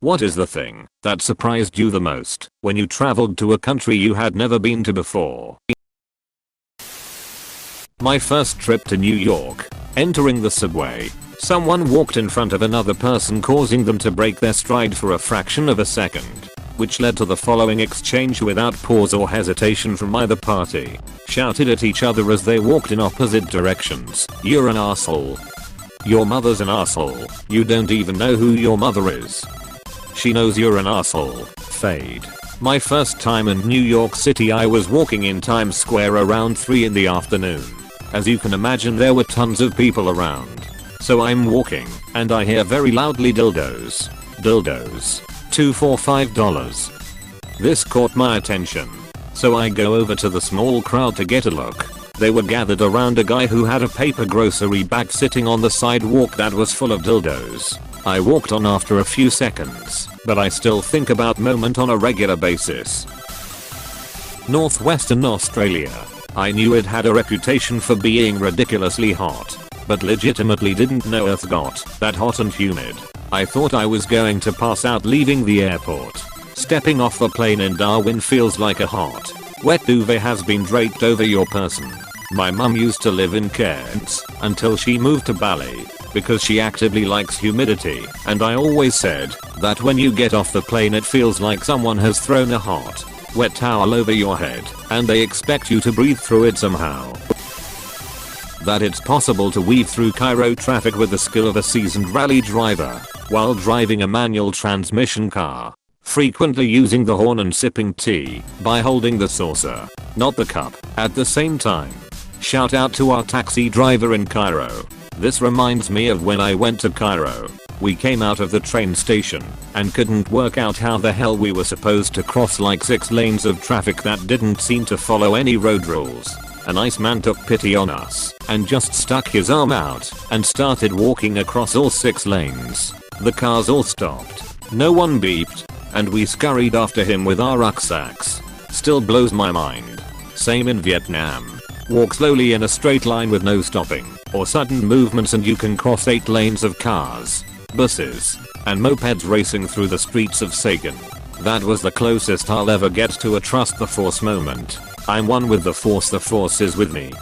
What is the thing that surprised you the most when you traveled to a country you had never been to before? My first trip to New York. Entering the subway, someone walked in front of another person, causing them to break their stride for a fraction of a second, which led to the following exchange without pause or hesitation from either party. Shouted at each other as they walked in opposite directions. "You're an asshole. Your mother's an asshole. You don't even know who your mother is. She knows you're an asshole." Fade. My first time in New York City, I was walking in Times Square around 3 in the afternoon. As you can imagine, there were tons of people around. So I'm walking, and I hear very loudly, "Dildos. Dildos. 2 for $5. This caught my attention. So I go over to the small crowd to get a look. They were gathered around a guy who had a paper grocery bag sitting on the sidewalk that was full of dildos. I walked on after a few seconds, but I still think about moment on a regular basis. Northwestern Australia. I knew it had a reputation for being ridiculously hot, but legitimately didn't know Earth got that hot and humid. I thought I was going to pass out leaving the airport. Stepping off the plane in Darwin feels like a hot, wet duvet has been draped over your person. My mum used to live in Cairns until she moved to Bali because she actively likes humidity, and I always said that when you get off the plane it feels like someone has thrown a hot, wet towel over your head and they expect you to breathe through it somehow. That it's possible to weave through Cairo traffic with the skill of a seasoned rally driver while driving a manual transmission car, frequently using the horn and sipping tea by holding the saucer, not the cup, at the same time. Shout out to our taxi driver in Cairo. This reminds me of when I went to Cairo. We came out of the train station and couldn't work out how the hell we were supposed to cross like 6 lanes of traffic that didn't seem to follow any road rules. A nice man took pity on us and just stuck his arm out and started walking across all 6 lanes. The cars all stopped. No one beeped, and we scurried after him with our rucksacks. Still blows my mind. Same in Vietnam. Walk slowly in a straight line with no stopping or sudden movements and you can cross 8 lanes of cars, buses, and mopeds racing through the streets of Saigon. That was the closest I'll ever get to a trust the force moment. I'm one with the force is with me.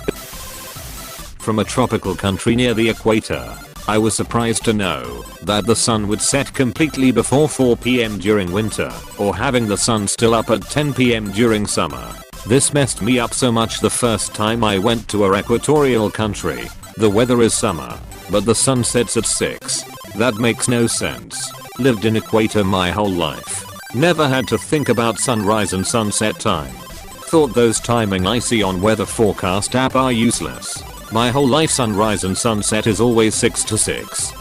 From a tropical country near the equator, I was surprised to know that the sun would set completely before 4 PM during winter, or having the sun still up at 10 PM during summer. This messed me up so much the first time I went to a equatorial country. The weather is summer, but the sun sets at 6. That makes no sense. Lived in equator my whole life. Never had to think about sunrise and sunset time. Thought those timing I see on weather forecast app are useless. My whole life sunrise and sunset is always 6 to 6.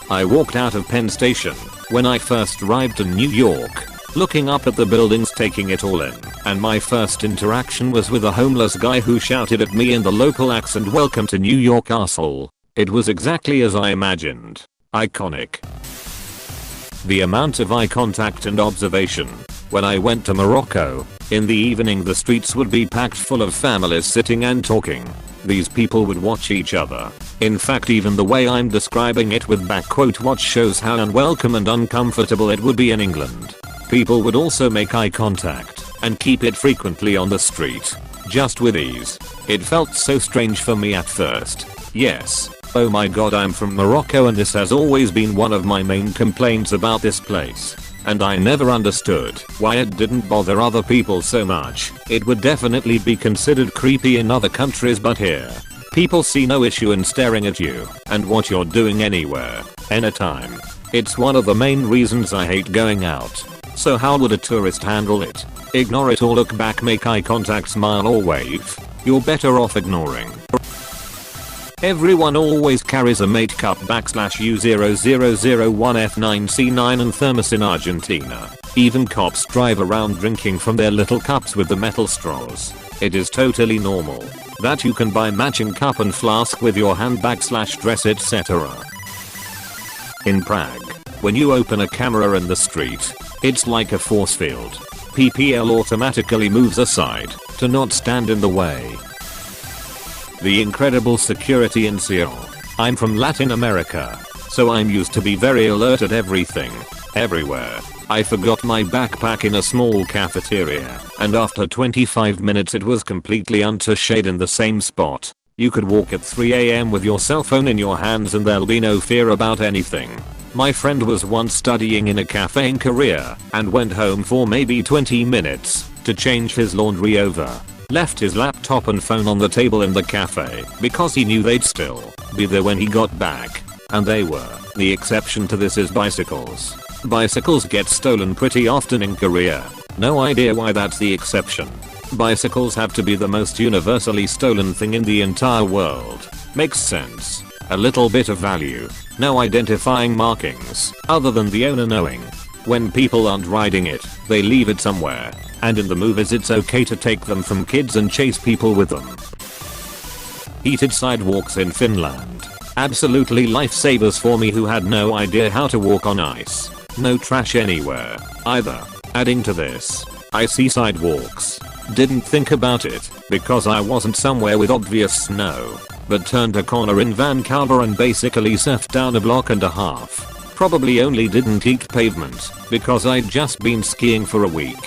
I walked out of Penn Station when I first arrived in New York, looking up at the buildings taking it all in, and my first interaction was with a homeless guy who shouted at me in the local accent, "Welcome to New York, asshole." It was exactly as I imagined. Iconic. The amount of eye contact and observation. When I went to Morocco, in the evening the streets would be packed full of families sitting and talking. These people would watch each other. In fact, even the way I'm describing it with backquote watch shows how unwelcome and uncomfortable it would be in England. People would also make eye contact and keep it frequently on the street, just with ease. It felt so strange for me at first. Yes. Oh my god, I'm from Morocco and this has always been one of my main complaints about this place. And I never understood why it didn't bother other people so much. It would definitely be considered creepy in other countries, but here, people see no issue in staring at you and what you're doing anywhere, anytime. It's one of the main reasons I hate going out. So how would a tourist handle it? Ignore it or look back, make eye contact, smile or wave? You're better off ignoring. Everyone always carries a mate cup /U0001F9C9 and thermos in Argentina. Even cops drive around drinking from their little cups with the metal straws. It is totally normal that you can buy matching cup and flask with your handbag /dress, etc. In Prague, when you open a camera in the street, it's like a force field. PPL automatically moves aside to not stand in the way. The incredible security in Seoul. I'm from Latin America, so I'm used to be very alert at everything. everywhere. I forgot my backpack in a small cafeteria, and after 25 minutes it was completely untouched in the same spot. You could walk at 3 AM with your cell phone in your hands and there'll be no fear about anything. My friend was once studying in a cafe in Korea and went home for maybe 20 minutes to change his laundry over. Left his laptop and phone on the table in the cafe because he knew they'd still be there when he got back. And they were. The exception to this is bicycles. Bicycles get stolen pretty often in Korea. No idea why that's the exception. Bicycles have to be the most universally stolen thing in the entire world. Makes sense. A little bit of value. No identifying markings other than the owner knowing. When people aren't riding it, they leave it somewhere. And in the movies it's okay to take them from kids and chase people with them. Heated sidewalks in Finland. Absolutely lifesavers for me who had no idea how to walk on ice. No trash anywhere either. Adding to this, icy sidewalks. Didn't think about it because I wasn't somewhere with obvious snow, but turned a corner in Vancouver and basically surfed down a block and a half. Probably only didn't eat pavement because I'd just been skiing for a week.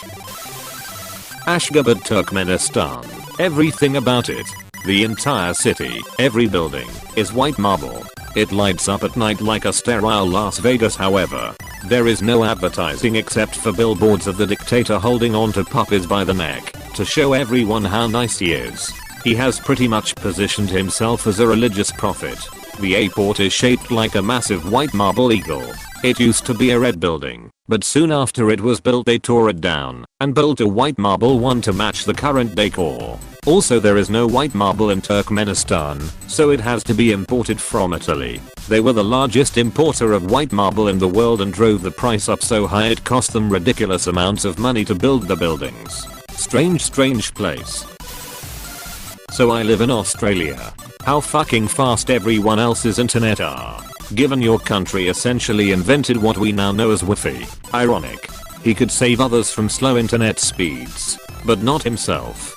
Ashgabat, Turkmenistan. Everything about it. The entire city, every building, is white marble. It lights up at night like a sterile Las Vegas. However, there is no advertising except for billboards of the dictator holding on to puppies by the neck to show everyone how nice he is. He has pretty much positioned himself as a religious prophet. The airport is shaped like a massive white marble eagle. It used to be a red building, but soon after it was built they tore it down and built a white marble one to match the current decor. Also, there is no white marble in Turkmenistan, so it has to be imported from Italy. They were the largest importer of white marble in the world and drove the price up so high it cost them ridiculous amounts of money to build the buildings. Strange place. So I live in Australia. How fucking fast everyone else's internet are. Given your country essentially invented what we now know as Wi-Fi. Ironic. He could save others from slow internet speeds, but not himself.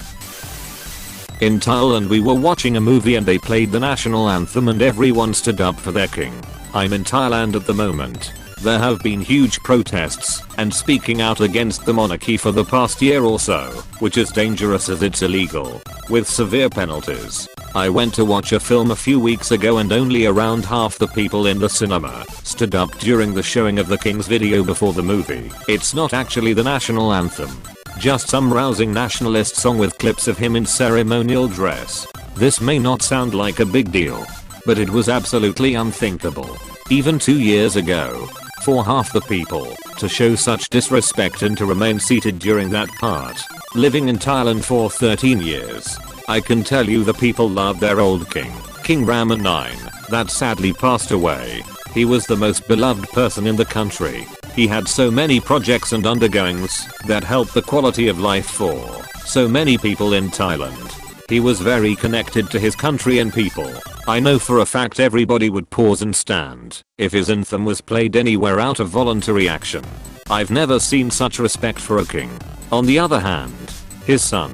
In Thailand we were watching a movie and they played the national anthem and everyone stood up for their king. I'm in Thailand at the moment. There have been huge protests and speaking out against the monarchy for the past year or so, which is dangerous as it's illegal, with severe penalties. I went to watch a film a few weeks ago and only around half the people in the cinema stood up during the showing of the King's video before the movie. It's not actually the national anthem. Just some rousing nationalist song with clips of him in ceremonial dress. This may not sound like a big deal, but it was absolutely unthinkable. Even 2 years ago. For half the people to show such disrespect and to remain seated during that part. Living in Thailand for 13 years. I can tell you the people loved their old king, King Rama IX, that sadly passed away. He was the most beloved person in the country. He had so many projects and undergoings that helped the quality of life for so many people in Thailand. He was very connected to his country and people. I know for a fact everybody would pause and stand if his anthem was played anywhere out of voluntary action. I've never seen such respect for a king. On the other hand, his son,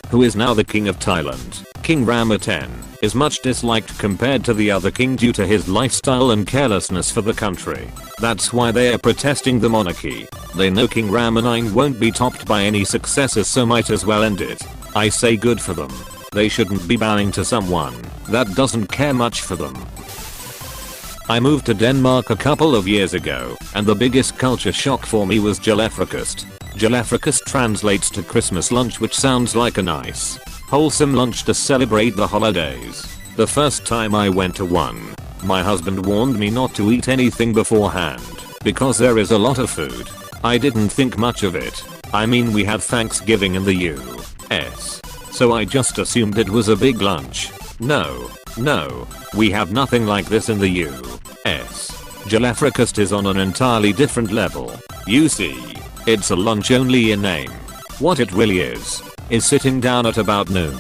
who is now the king of Thailand, King Rama X, is much disliked compared to the other king due to his lifestyle and carelessness for the country. That's why they are protesting the monarchy. They know King Rama IX won't be topped by any successors, so might as well end it. I say good for them. They shouldn't be bowing to someone that doesn't care much for them. I moved to Denmark a couple of years ago, and the biggest culture shock for me was Julefrokost. Julefrokost translates to Christmas lunch, which sounds like a nice, wholesome lunch to celebrate the holidays. The first time I went to one, my husband warned me not to eat anything beforehand, because there is a lot of food. I didn't think much of it. I mean, we had Thanksgiving in the US. So I just assumed it was a big lunch. No, we have nothing like this in the US. Julefrokost is on an entirely different level. You see, it's a lunch only in name. What it really is sitting down at about noon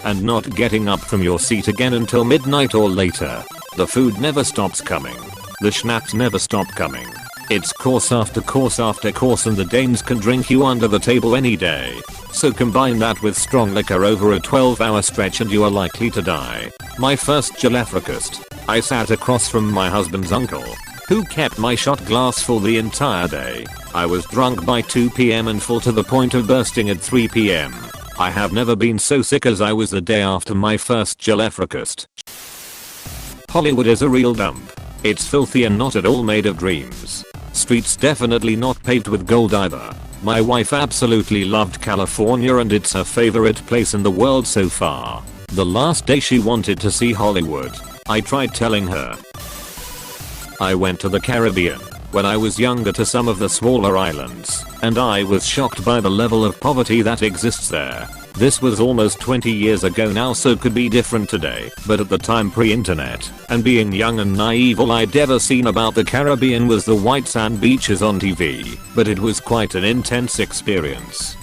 and not getting up from your seat again until midnight or later. The food never stops coming. The schnapps never stop coming. It's course after course after course, and the Danes can drink you under the table any day. So combine that with strong liquor over a 12-hour stretch and you are likely to die. My first Julefrokost, I sat across from my husband's uncle. Who kept my shot glass full the entire day? I was drunk by 2 p.m. and full to the point of bursting at 3 p.m. I have never been so sick as I was the day after my first Gelefricast. Hollywood is a real dump. It's filthy and not at all made of dreams. Streets definitely not paved with gold either. My wife absolutely loved California and it's her favorite place in the world so far. The last day she wanted to see Hollywood, I tried telling her. I went to the Caribbean when I was younger to some of the smaller islands, and I was shocked by the level of poverty that exists there. This was almost 20 years ago now, so could be different today, but at the time pre-internet, and being young and naive, all I'd ever seen about the Caribbean was the white sand beaches on TV, but it was quite an intense experience.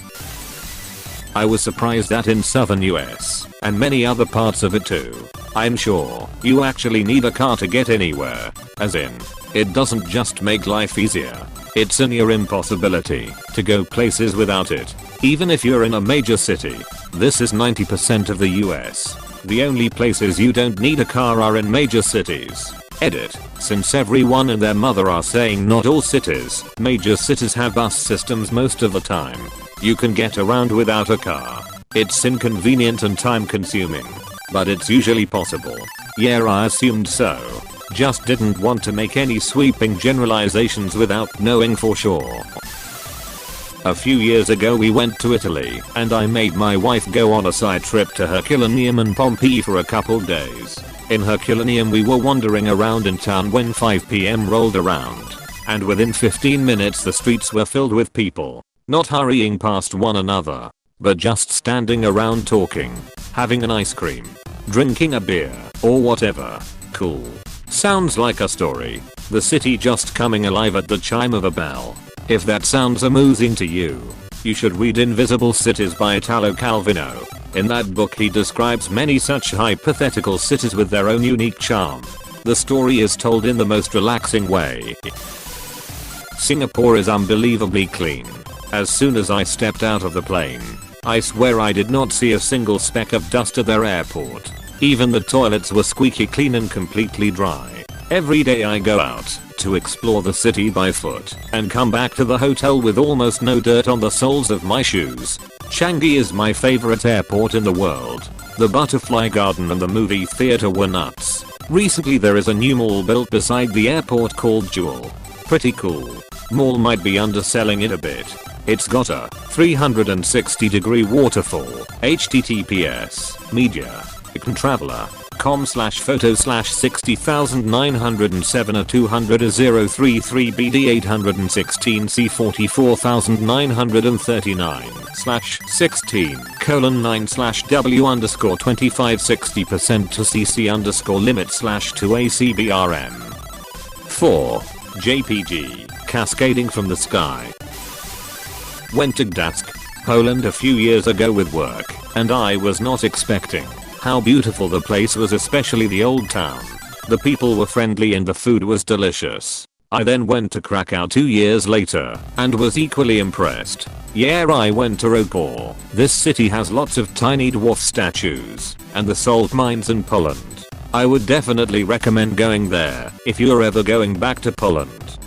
I was surprised that in southern US, and many other parts of it too, I'm sure you actually need a car to get anywhere, as in, it doesn't just make life easier, it's a near impossibility to go places without it. Even if you're in a major city, this is 90% of the US. The only places you don't need a car are in major cities. Edit. Since everyone and their mother are saying not all cities, major cities have bus systems most of the time. You can get around without a car. It's inconvenient and time consuming, but it's usually possible. Yeah, I assumed so. Just didn't want to make any sweeping generalizations without knowing for sure. A few years ago we went to Italy, and I made my wife go on a side trip to Herculaneum and Pompeii for a couple days. In Herculaneum we were wandering around in town when 5 p.m. rolled around, and within 15 minutes the streets were filled with people, not hurrying past one another, but just standing around talking, having an ice cream, drinking a beer, or whatever. Cool. Sounds like a story. The city just coming alive at the chime of a bell. If that sounds amusing to you, you should read Invisible Cities by Italo Calvino. In that book he describes many such hypothetical cities with their own unique charm. The story is told in the most relaxing way. Singapore is unbelievably clean. As soon as I stepped out of the plane, I swear I did not see a single speck of dust at their airport. Even the toilets were squeaky clean and completely dry. Every day I go out to explore the city by foot and come back to the hotel with almost no dirt on the soles of my shoes. Changi is my favorite airport in the world. The Butterfly Garden and the movie theater were nuts. Recently there is a new mall built beside the airport called Jewel. Pretty cool. Mall might be underselling it a bit. It's got a 360-degree waterfall. https media.com/photo/60033BD816C44,939/16:w_2560% to cc_limit/2ACBRM. 4. JPG. Cascading from the sky. Went to Gdańsk, Poland a few years ago with work, and I was not expecting how beautiful the place was, especially the old town. The people were friendly and the food was delicious. I then went to Krakow 2 years later and was equally impressed. Yeah, I went to Wrocław. This city has lots of tiny dwarf statues and the salt mines in Poland. I would definitely recommend going there if you're ever going back to Poland.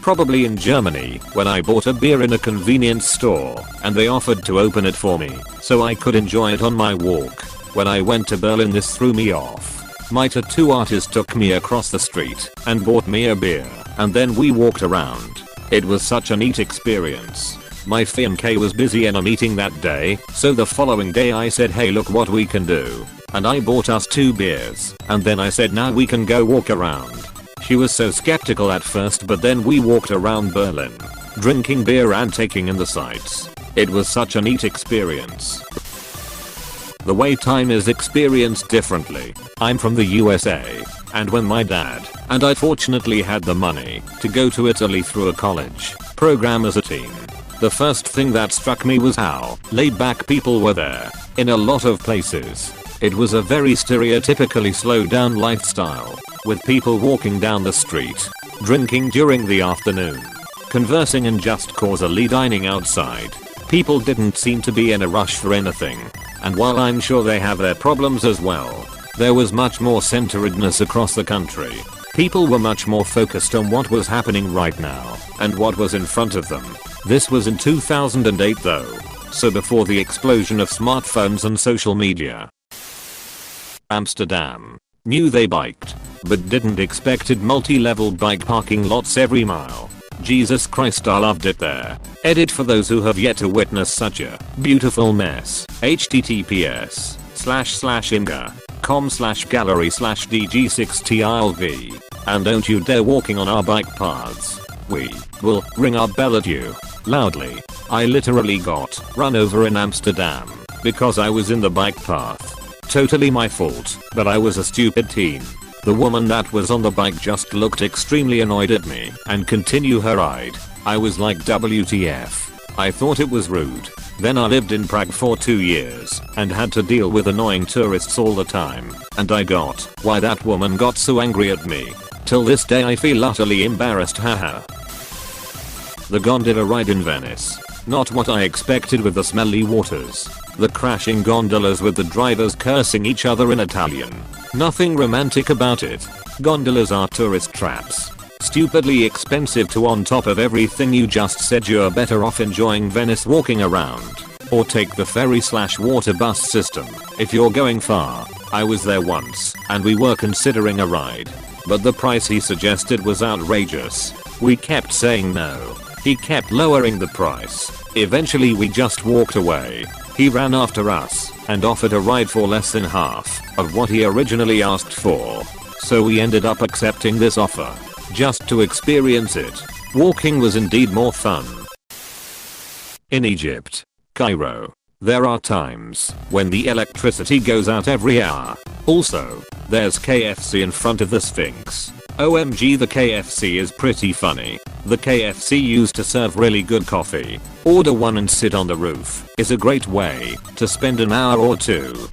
Probably in Germany, when I bought a beer in a convenience store and they offered to open it for me so I could enjoy it on my walk. When I went to Berlin this threw me off. My tattoo artist took me across the street and bought me a beer, and then we walked around. It was such a neat experience. My fiancé was busy in a meeting that day, so the following day I said, hey, look what we can do. And I bought us 2 beers, and then I said, now we can go walk around. She was so skeptical at first, but then we walked around Berlin, drinking beer and taking in the sights. It was such a neat experience. The way time is experienced differently. I'm from the USA, and when my dad and I fortunately had the money to go to Italy through a college program as a teen, the first thing that struck me was how laid back people were there. In a lot of places, it was a very stereotypically slowed down lifestyle, with people walking down the street, drinking during the afternoon, conversing and just causally dining outside. People didn't seem to be in a rush for anything, and while I'm sure they have their problems as well, there was much more centeredness across the country. People were much more focused on what was happening right now and what was in front of them. This was in 2008 though, so before the explosion of smartphones and social media. Amsterdam. Knew they biked, but didn't expected multi-level bike parking lots every mile. Jesus Christ, I loved it there. Edit for those who have yet to witness such a beautiful mess. https://imga.com/gallery/dg6tilv. And don't you dare walking on our bike paths. We will ring our bell at you loudly. I literally got run over in Amsterdam because I was in the bike path. Totally my fault, but I was a stupid teen. The woman that was on the bike just looked extremely annoyed at me and continued her ride. I was like, WTF. I thought it was rude. Then I lived in Prague for 2 years and had to deal with annoying tourists all the time, and I got why that woman got so angry at me. Till this day I feel utterly embarrassed, haha. The gondola ride in Venice. Not what I expected with the smelly waters, the crashing gondolas with the drivers cursing each other in Italian. Nothing romantic about it. Gondolas are tourist traps. Stupidly expensive too. On top of everything you just said, you're better off enjoying Venice walking around. Or take the ferry/water bus system if you're going far. I was there once and we were considering a ride, but the price he suggested was outrageous. We kept saying no. He kept lowering the price. Eventually we just walked away. He ran after us and offered a ride for less than half of what he originally asked for. So we ended up accepting this offer just to experience it. Walking was indeed more fun. In Egypt, Cairo, there are times when the electricity goes out every hour. Also, there's KFC in front of the Sphinx. OMG, the KFC is pretty funny. The KFC used to serve really good coffee. Order one and sit on the roof is a great way to spend an hour or two.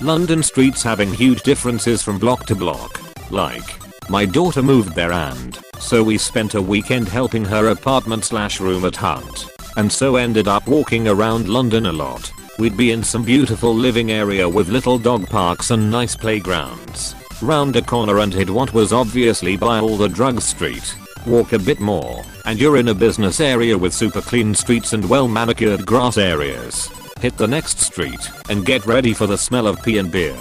London streets having huge differences from block to block. Like, my daughter moved there and so we spent a weekend helping her apartment/room at Hunt. And so ended up walking around London a lot. We'd be in some beautiful living area with little dog parks and nice playgrounds. Round a corner and hit what was obviously by all the drug street. Walk a bit more and you're in a business area with super clean streets and well manicured grass areas. Hit the next street and get ready for the smell of pee and beer.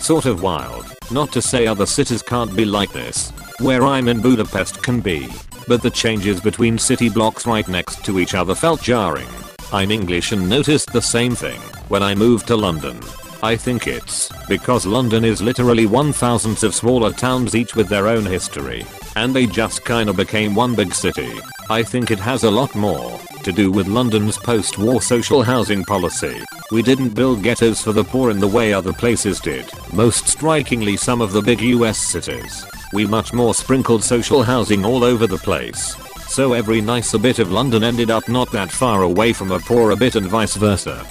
Sort of wild. Not to say other cities can't be like this. Where I'm in, Budapest can be. But the changes between city blocks right next to each other felt jarring. I'm English and noticed the same thing when I moved to London. I think it's because London is literally 1,000s of smaller towns, each with their own history, and they just kinda became one big city. I think it has a lot more to do with London's post-war social housing policy. We didn't build ghettos for the poor in the way other places did. Most strikingly, some of the big US cities. We much more sprinkled social housing all over the place. So every nicer bit of London ended up not that far away from a poorer bit and vice versa.